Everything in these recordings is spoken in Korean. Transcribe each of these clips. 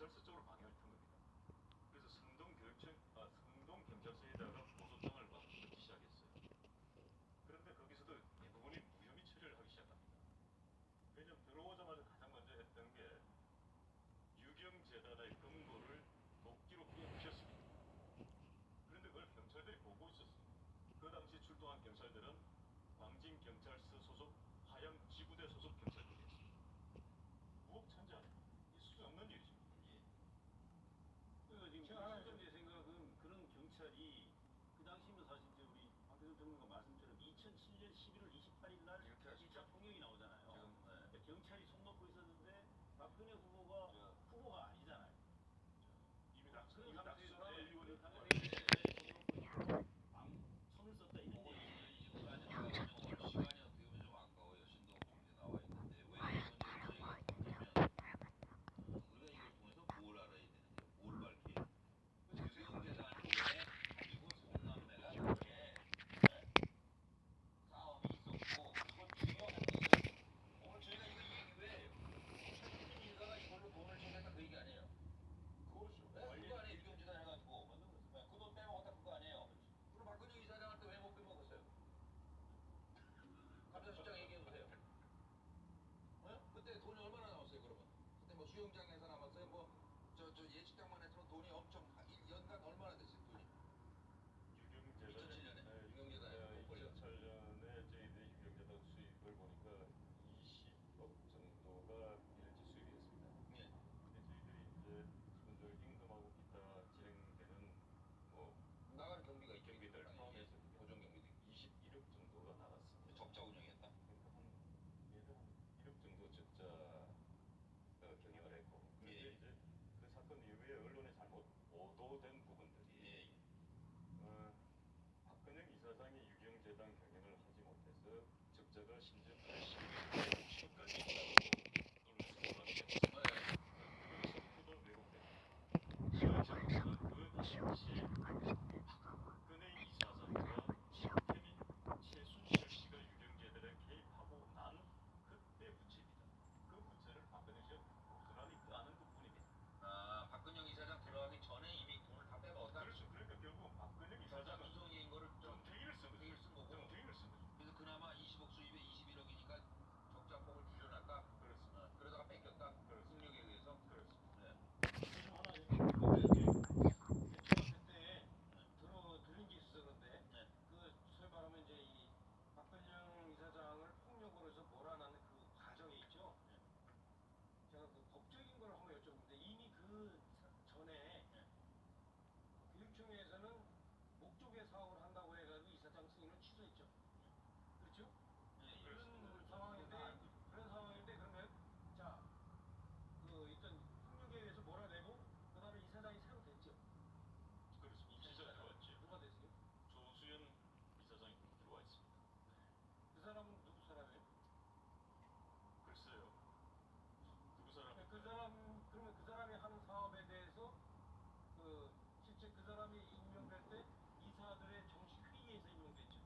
경찰서 쪽으로 방향을 튼 겁니다. 그래서 성동 경찰서에다가 고소장을 받기 시작했어요. 그런데 거기서도 대부분이 무혐의 처리를 하기 시작합니다. 왜냐면 들어오자마자 가장 먼저 했던 게 유경재단의 금고를 도끼로 깨부셨습니다. 그런데 그걸 경찰들이 보고 있었어요. 그 당시 출동한 경찰들은 광진경찰서 소속 화양지구대 소속 경찰들이었습니다. 무법천지 아닙니까? 있을 수 없는 일이죠. 지금 김수정의 생각은 그런 경찰이 그 당시면 사실 이제 우리 박대중 전문가 말씀처럼 2007년 11월 28일 날 1차 총영이 나오잖아요. 네. 경찰이 손 놓고 있었는데 박근혜 후보가 아니잖아요. 이미 그런 상태에서 의원이 손을 썼다 이런 얘기죠. 시간이 어떻게 보면 좀 아까워요. 신동 총재 나와 있는데 왜 이런 문제를 저희가 보냐면 우리가 이걸 통해서 뭘 알아야 되는데 뭘 밝혀야 유경재단이 왜 가지고 삼남매가 그렇게 싸움이 있었고 그리고 중요한 것은 오늘 저희가 이거 얘기 왜 해요? 최순실 일가가 이걸로 돈을 챙겼다 그 얘기 아니에요? 그렇죠. 네, 그거 아니에요. 유경재단 해가지고 그 돈 빼먹었다 그거 아니에요? 그럼 박근혜 이사장한테 왜 못 빼먹었어요? 감사실장 얘기해보세요. 그때 돈이 얼마나 나왔어요 그러면? 그때 뭐 수영장에서 남았어요? 뭐 저 예식장만 했으면 돈이 엄청 연간 얼마나 됐어요 돈이? 2007년에 유경재단에 2008년에 저희들이 유경재단 수입을 보니까 20억 정도가 일지 수입이었습니다. 예. 근데 저희들이 이제 기본적으로 임금하고 기타 진행되는 뭐 나가는 경비가 경비들 포함해서 고정 경비도 21억 정도가 나갔습니다. 적자 운영했다. 그러니까 한 매달 한 1억 정도 적자 경영을 했고. 그런데 이제 그 사건 이후에 언론에 잘못 보도된 부분들이 박근영 이사장이 유경재단 경영을 하지 못해서 적자가 심지어 80억까지 있다고 언론에서 보도가 됐어요. 그것이 전부 다 왜곡됩니다. 그 당시에 박근혜 이사장과 친태민 최순실 씨가 유경재단에 개입하고 난 그때 부채입니다. 그 부채를 박근혜 씨가 고스란히 까는 것뿐입니다. 아, 박근영 이사장 들어가기 전에 이미 돈을 다 빼먹었다? 그렇죠. 그러니까 결국 박근영 이사장은 구성인 거를 정태기를 쓴 거죠. 정태기를 쓴 거죠. 그래서 그나마 20억 수입에 21억이니까 적자폭을 줄여놨다? 그렇습니다. 그러다가 뺏겼다? 그렇습니다. 국력에 의해서? 그렇습니다. 네. 좀 하나 제가 그때 들은 게 있었는데 네. 그 소위 말하면 이제 이 박근영 이사장을 폭력으로 해서 몰아넣는 그 과정에 있죠. 네. 제가 그 법적인 걸 한번 여쭤보는데 이미 그 전에 네. 교육청에서는 목조개 사업을 한다고 해가지고 이사장 승인을 취소했죠. 그렇죠? 네, 그런 상황인데 그러면 자, 그 일단 폭력에 의해서 몰아내고 그다음에 이사장이 새로 됐죠. 그렇습니다. 임시장 들어왔죠. 누가 됐어요? 조수연 이사장이 들어와 있습니다. 그 사람은 누구 사람이에요? 글쎄요. 누구 사람? 그 사람 그러면 그 사람이 하는 사업에 대해서 그 실제 그 사람이 임명될 때 이사들의 정식 회의에서 임명됐죠.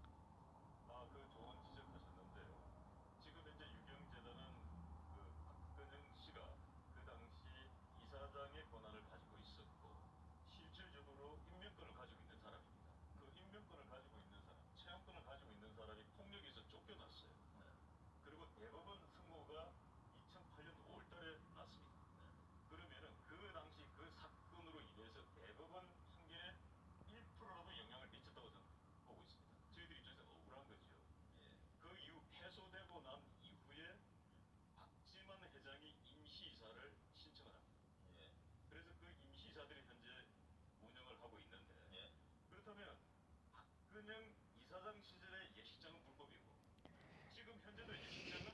아, 그 좋은 지적하셨는데요. 지금 현재 유경재단은 그 박근영 씨가 그 당시 이사장의 권한을 가지고 있었고 실질적으로 임명권을 가지고 있는 사람입니다. 그 임명권을 가지고 있는 사람, 채용권을 가지고 있는 사람이 폭력에서 쫓겨났어요. 네. 그리고 대법원 승모가 2008년 5월달에 났습니다. 네. 그러면은 그 당시 그 사건으로 인해서 대법원 판결에 1%라도 영향을 미쳤다고 저는 보고 있습니다. 저희들이 입장에서 억울한 거죠. 예. 그 이후 패소되고 난 이후에 박지만 회장이 임시이사를 신청을 합니다. 예. 그래서 그 임시이사들이 현재 운영을 하고 있는데 예. 그렇다면 박근영 이사장 시절의 예식장은 불법이고 지금 현재도 예식장은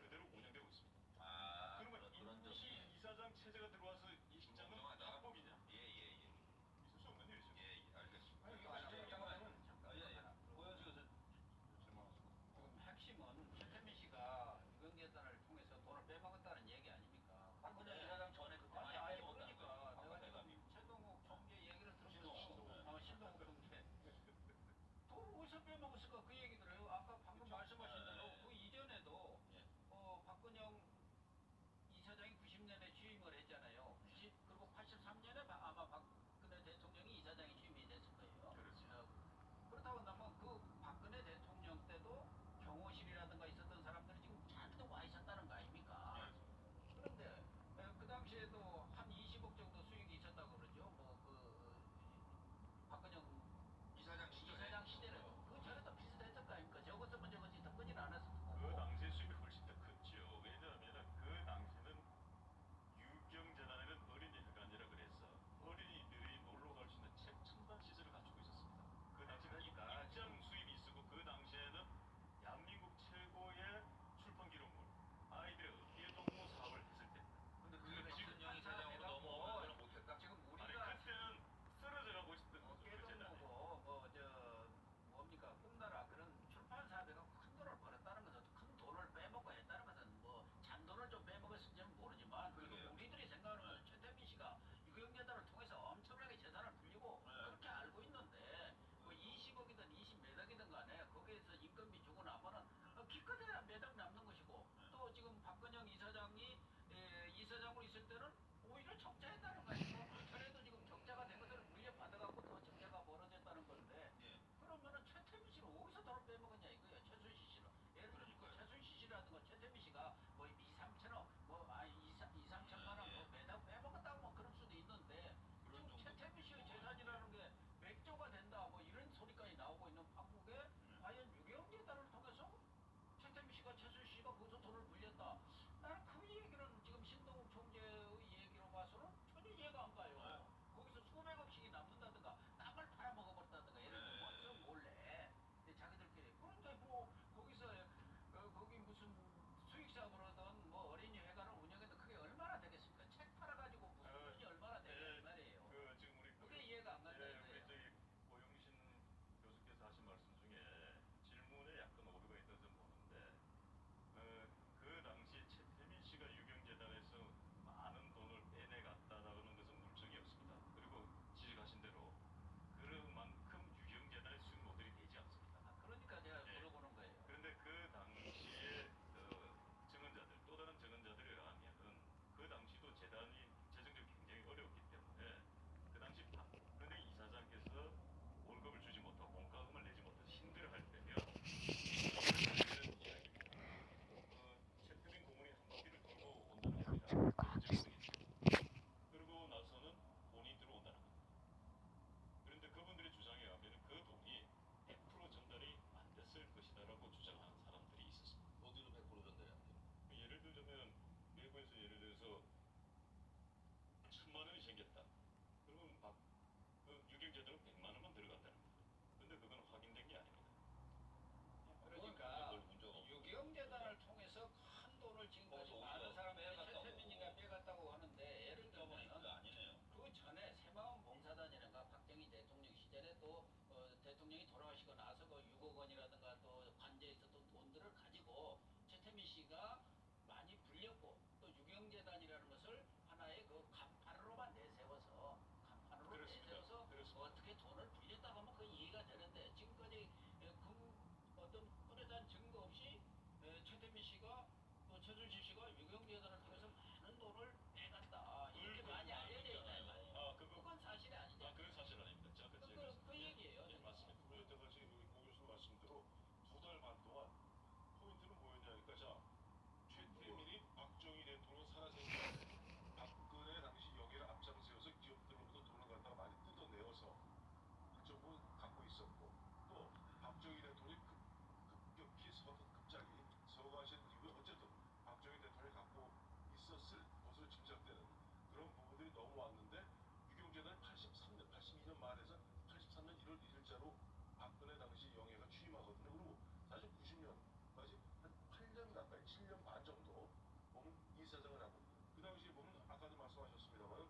그대로 운영되고 있습니다. 아, 그러면 임시 이사장 체제가 들어와서 예식장은 합법이냐? 예예예. 있을 수 없는 일이죠. 예, 알겠습니다. 아니, 잠깐만. 예. 보여주셔서 질문하시고. 지금 핵심은 최태민 씨가 유경재단을 통해서 돈을 빼먹었다는 얘기 아닙니까? 박근혜 이사장 전에 그때 많이 빼먹었다니까. 내가 지금 최동욱 총재 얘기를 들었어. 신동욱 총재. 돈을 있을 때는 오히려 적자했다는 거 아니에요? 그 전에도 지금 적자가 된 것을 물려받아갖고 더 적자가 벌어졌다는 건데 예. 그러면은 최태민 씨는 어디서 돈을 빼먹었냐 이거예요. 최순실 씨는. 예를 들어 그 최순실 씨라든가 최태민 씨가 뭐 2, 3천억 뭐 2, 3천만 원 뭐 매달 빼먹었다고 뭐 그럴 수도 있는데 그런 지금 정도. 최태민 씨의 재산이라는 게 100조가 된다 뭐 이런 소리까지 나오고 있는 판국에 과연 유경재단을 통해서 최태민 씨가 최순실 씨가 거기서 돈을 불렸다. 나는 그 얘기는 지금 신동욱 총재의 얘기로 봐서는 전혀 이해가 안 가요. 거기서 수백억씩이 남는다든가 땅을 팔아먹어버렸다든가 예를 들어 벌써 몰래 자기들끼리 그런데 뭐 거기서 거기 무슨 수익사업으로든 뭐 어린이회관을 운영해도 그게 얼마나 되겠습니까? 책 팔아가지고 무슨 돈이 얼마나 되겠단 말이에요. 그 지금 우리 그게 이해가 안 간다 우리 이거예요. 저기 고영신 교수께서 하신 말씀 중에 질문에 약간 오류가 있어서 보는데 그 당시 최태민 씨가 유경재단에서 많은 돈을 빼내갔다라는 것은 물증이 없습니다. 그리고 지적하신 대로 그만큼 유경재단의 수익 모델이 되지 않습니다. 그러니까 제가 예. 물어보는 거예요. 그런데 그 당시에 증언자들 또 다른 증언자들에 의하면은 그 당시도 재단이 재정적으로 굉장히 어려웠기 때문에 그 당시 박근혜 이사장께서 월급을 주지 못하고 공과금을 내지 못해서 힘들어할 때면 이런 이야기고 최태민 고문이 한 바퀴를 돌고 온다는 겁니다. 그런 증언이 있어요. 그러고 나서는 돈이 들어온다는 겁니다. 그런데 그분들의 주장에 의하면 그 돈이 100% 전달이 안 됐을 것이다라고 주장하는 사람들이 있었습니다. 어디로 100% 전달이 안 돼요? 예를 들자면 외부에서 예를 들어서 1,000만 원이 생겼다. 그러면 유경재단은 100만 원만 들어간다는 겁니다. 근데 그건 확인된 게 아닙니다. 그러니까 그걸 문제가 없고. 유경재단을 통해서 큰 돈을 지금까지 많은 사람이 최태민이가 빼갔다고 하는데 예를 저번에 그게 들면 아니네요. 그 전에 새마을 봉사단이라든가 박정희 대통령 시절에 또 대통령이 돌아가시고 나서 그 6억 원이라든가 또 관제에 있었던 돈들을 가지고 최태민 씨가 많이 불렸고 또 유경재단이라는 것을 하나의 그 간판으로만 내세워서 간판으로 그렇습니다. 내세워서 그렇습니다. 어떻게 돈을 불렸다고 하면 그 이해가 되는데 지금까지 어떤 뚜렷한 증거 없이 최태민 씨가 또 최순실 씨가 유경재단을 통해서 많은 돈을 빼갔다 이렇게 많이 알려져 있다 이 말이에요. 그건 사실이 아니죠. 그건 사실 아닙니다. 자, 그 얘기예요. 예, 맞습니다. 여태까지 우리 고 교수 말씀대로 2달 반 동안 포인트는 뭐였냐니까 자 최태민이 박정희 대통령 살아생전 박근혜 당시 영예를 앞장세워서 기업들로부터 돈을 갖다가 많이 뜯어내어서 그 정도 갖고 있었고 또 박정희 대통령이 급격히 급작이 서거하신 이후에 어쨌든 박정희 대통령이 갖고 있었을 것으로 짐작되는 그런 부분들이 넘어왔는데 유경재단이 82년 말에서 83년 1월 1일자로 박근혜 당시 영예가 취임하거든요. 그리고 사실 90년까지 한 8년 가까이 7년 반 정도 보면 이사장을 하고 그 당시에 보면 아까도 말씀하셨습니다만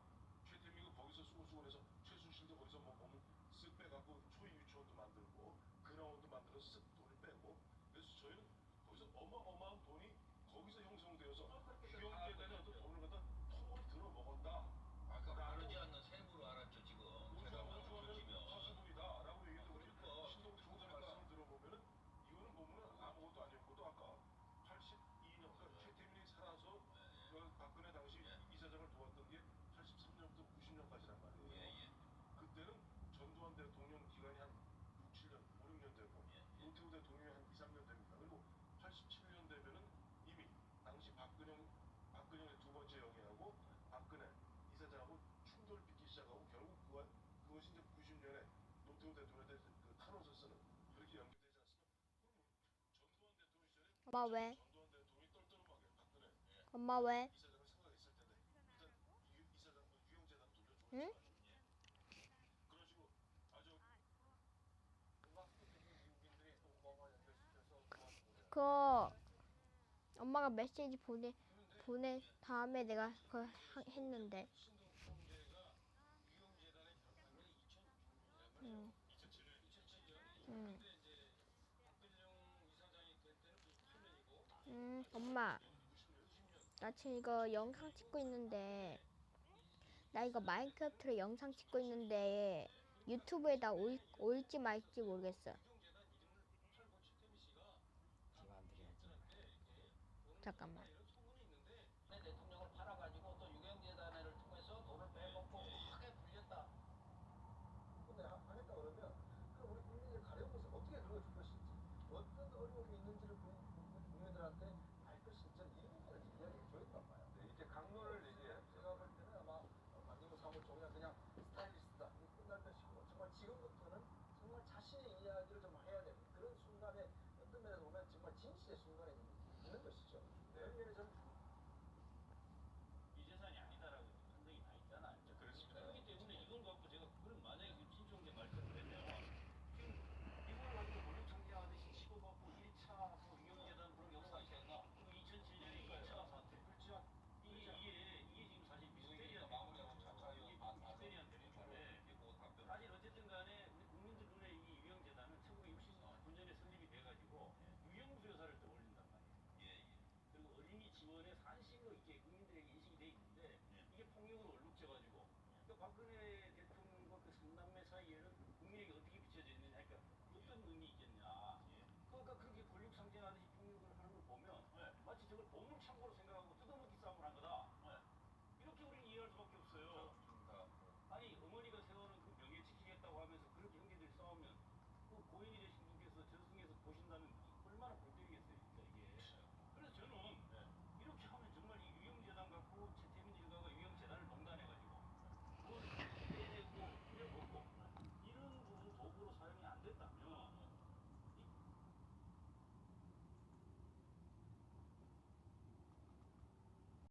최태민이 거기서 수고해서 최순실도 거기서 뭐 보면 쓱 빼갖고 초이 유치원도 만들고 근하원도 만들어서 쓱 돈을 빼고 그래서 저희는 거기서 어마어마한 돈이 거기서 형성되어서 유경재단이 어떤 돈을 갖다 통으로 들어먹었다. 아까 다르지 않는 세부로 알았죠 지금. 제가 뭐 조지면 파수꾼이다라고 얘기해도 그러니까 신동 총재 그러니까. 말씀을 들어보면은 이거는 보면은 아무것도 아니었고 또 아까 82년 그러니까 최태민이 살아서 그 박근혜 당시 이사장을 도왔던 게 83년부터 90년까지란 말이에요. 예예. 그때는 전두환 대통령 기간이 한 6, 7년, 5, 6년 되고 예. 노태우 대통령이 한 2, 3년 됩니다. 그리고 87년 되면은 이미 당시 박근영의 두 번째 영예하고 박근혜 이사장하고 충돌을 빚기 시작하고 결국 그것이 이제 90년에 노태우 대통령한테 그 탄원서 쓰는 그렇게 연결되지 않습니까? 그럼 전두환 대통령 시절에 엄마 왜? 전두환 대통령이 떨떠름하게 박근혜 엄마 왜? 이사장을 생각했을 텐데 일단 이사장 유경재단 돌려주었지만 응? 그런 식으로 아주 음악적인 미국인들이 또 음악과 연결시켜서 도와주고 그 엄마가 메시지 보내 다음에 내가 그걸 했는데. 신동 총재가 유경재단에 결합한 게 2006년이란 응. 말이에요. 2007년. 응. 근데 이제 박근영 이사장이 될 때는 98년이고 엄마, 90년, 20년. 나 지금 이거 영상 찍고 있는데, 나 이거 마인크래프트로 영상 찍고 있는데 유튜브에다 올지 말지 모르겠어. 유경재단 이름을 팔고 최태민 씨가 잠깐만. 이런 소문이 있는데 대통령을 팔아가지고 또 유경 진실의 이야기를 좀 해야 되는 그런 순간에 어떤 면에서 보면 정말 진실의 순간에 있는 것이죠. 그런 면에서는 이 재산이 아니다라고 판정이 나 있잖아요. 그렇습니다. 그렇기 때문에 이걸 갖고 제가 그럼 만약에 지금 신종재 말씀을 했네요. 지금 이걸 가지고 권력 청지하듯이 치고받고 1차 뭐 위험재단 그런 역사 있었나? 그 2007년에 2차 사태. 그렇죠. 이게 지금 사실 미스테리한 마무리하고 차차요. 이게 미스테리한 대목인데 사실 어쨌든 간에 우리 국민들 눈에 이 유영재단은 1969년에 설립이 돼가지고 유영수 여사를 떠올린단 말이에요. 그리고 어린이 지원의 산실로 이게 국민들에게 인식이 돼 있는데 이게 폭력으로 얼룩져가지고 그러니까 박근혜